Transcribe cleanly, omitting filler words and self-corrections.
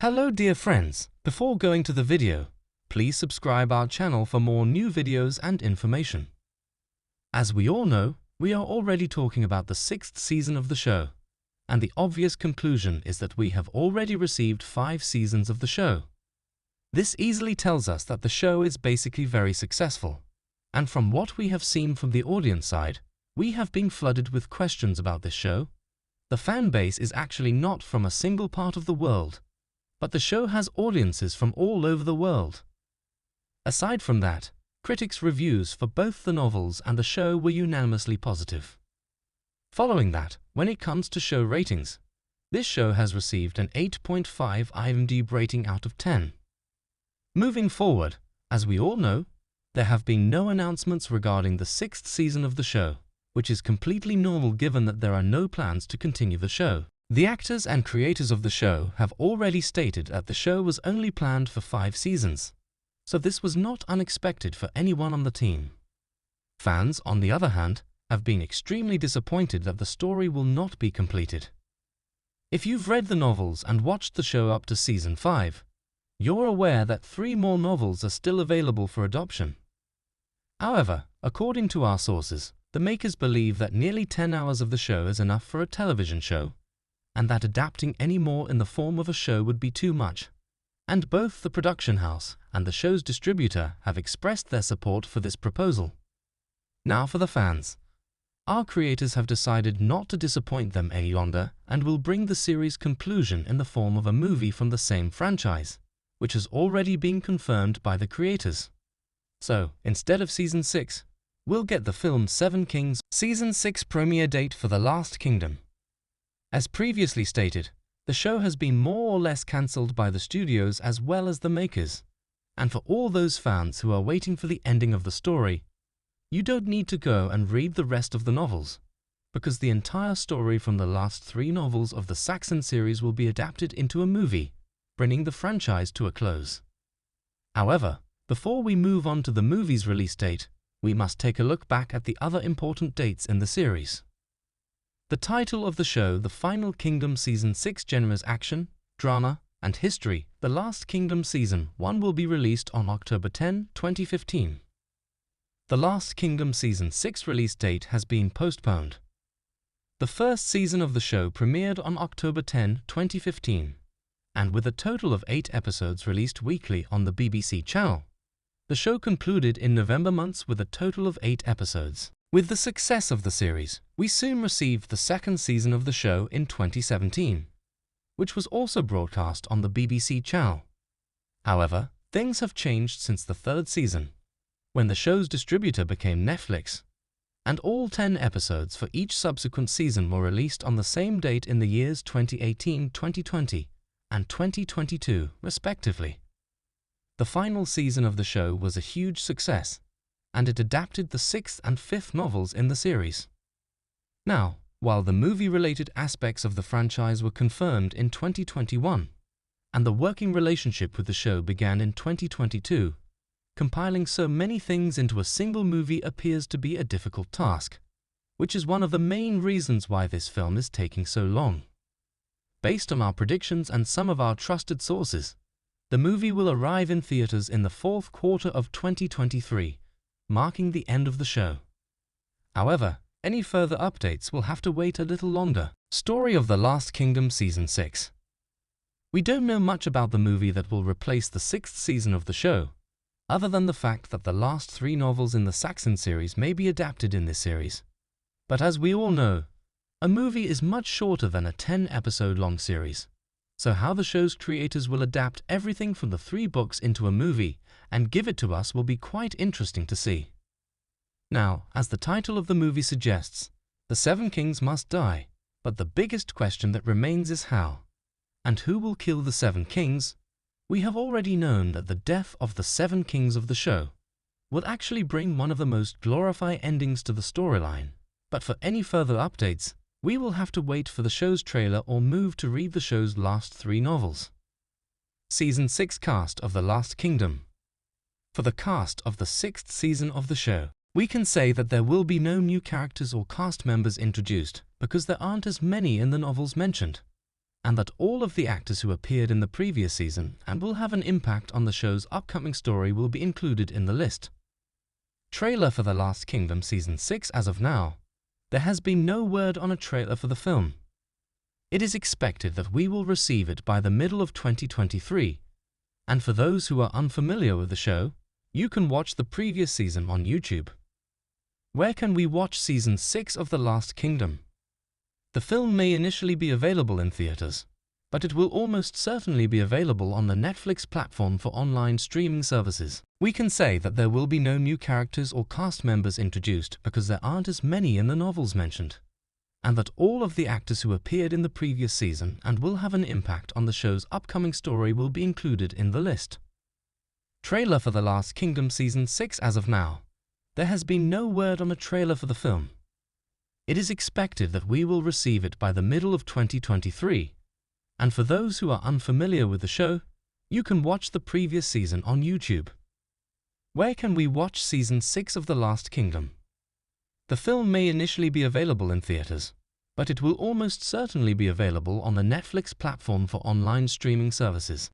Hello dear friends, before going to the video, please subscribe our channel for more new videos and information. As we all know, we are already talking about the 6th season of the show, and the obvious conclusion is that we have already received 5 seasons of the show. This easily tells us that the show is basically very successful, and from what we have seen from the audience side, we have been flooded with questions about this show. The fan base is actually not from a single part of the world, but the show has audiences from all over the world. Aside from that, critics' reviews for both the novels and the show were unanimously positive. Following that, when it comes to show ratings, this show has received an 8.5 IMDb rating out of 10. Moving forward, as we all know, there have been no announcements regarding the 6th season of the show, which is completely normal given that there are no plans to continue the show. The actors and creators of the show have already stated that the show was only planned for 5 seasons, so this was not unexpected for anyone on the team. Fans, on the other hand, have been extremely disappointed that the story will not be completed. If you've read the novels and watched the show up to season 5, you're aware that 3 more novels are still available for adoption. However, according to our sources, the makers believe that nearly 10 hours of the show is enough for a television show, and that adapting any more in the form of a show would be too much. And both the production house and the show's distributor have expressed their support for this proposal. Now for the fans. Our creators have decided not to disappoint them any longer and will bring the series' conclusion in the form of a movie from the same franchise, which has already been confirmed by the creators. So, instead of Season 6, we'll get the film Seven Kings Season 6 premiere date for The Last Kingdom. As previously stated, the show has been more or less cancelled by the studios as well as the makers, and for all those fans who are waiting for the ending of the story, you don't need to go and read the rest of the novels, because the entire story from the last 3 novels of the Saxon series will be adapted into a movie, bringing the franchise to a close. However, before we move on to the movie's release date, we must take a look back at the other important dates in the series. The title of the show, The Final Kingdom Season 6 genres action, drama, and history, The Last Kingdom Season 1 will be released on October 10, 2015. The Last Kingdom Season 6 release date has been postponed. The first season of the show premiered on October 10, 2015, and with a total of 8 episodes released weekly on the BBC channel, the show concluded in November months with a total of 8 episodes. With the success of the series, we soon received the second season of the show in 2017, which was also broadcast on the BBC channel. However, things have changed since the 3rd season, when the show's distributor became Netflix, and all 10 episodes for each subsequent season were released on the same date in the years 2018, 2020, and 2022, respectively. The final season of the show was a huge success, and it adapted the 6th and 5th novels in the series. Now, while the movie-related aspects of the franchise were confirmed in 2021, and the working relationship with the show began in 2022, compiling so many things into a single movie appears to be a difficult task, which is one of the main reasons why this film is taking so long. Based on our predictions and some of our trusted sources, the movie will arrive in theaters in the 4th quarter of 2023, marking the end of the show. However, any further updates will have to wait a little longer. Story of The Last Kingdom Season 6. We don't know much about the movie that will replace the 6th season of the show, other than the fact that the last 3 novels in the Saxon series may be adapted in this series. But as we all know, a movie is much shorter than a 10-episode-long series, so how the show's creators will adapt everything from the 3 books into a movie and give it to us will be quite interesting to see. Now, as the title of the movie suggests, the 7 kings must die, but the biggest question that remains is how. And who will kill the 7 kings? We have already known that the death of the 7 kings of the show will actually bring one of the most glorifying endings to the storyline, but for any further updates, we will have to wait for the show's trailer or move to read the show's last 3 novels. Season 6 cast of The Last Kingdom. For the cast of the 6th season of the show, we can say that there will be no new characters or cast members introduced because there aren't as many in the novels mentioned. and that all of the actors who appeared in the previous season and will have an impact on the show's upcoming story will be included in the list. Trailer for The Last Kingdom Season 6 as of now. There has been no word on a trailer for the film. It is expected that we will receive it by the middle of 2023, and for those who are unfamiliar with the show, you can watch the previous season on YouTube. Where can we watch Season 6 of The Last Kingdom? The film may initially be available in theaters, but it will almost certainly be available on the Netflix platform for online streaming services. We can say that there will be no new characters or cast members introduced because there aren't as many in the novels mentioned, and that all of the actors who appeared in the previous season and will have an impact on the show's upcoming story will be included in the list. Trailer for The Last Kingdom Season 6 as of now. There has been no word on a trailer for the film. It is expected that we will receive it by the middle of 2023, and for those who are unfamiliar with the show, you can watch the previous season on YouTube. Where can we watch Season 6 of The Last Kingdom? The film may initially be available in theaters, but it will almost certainly be available on the Netflix platform for online streaming services.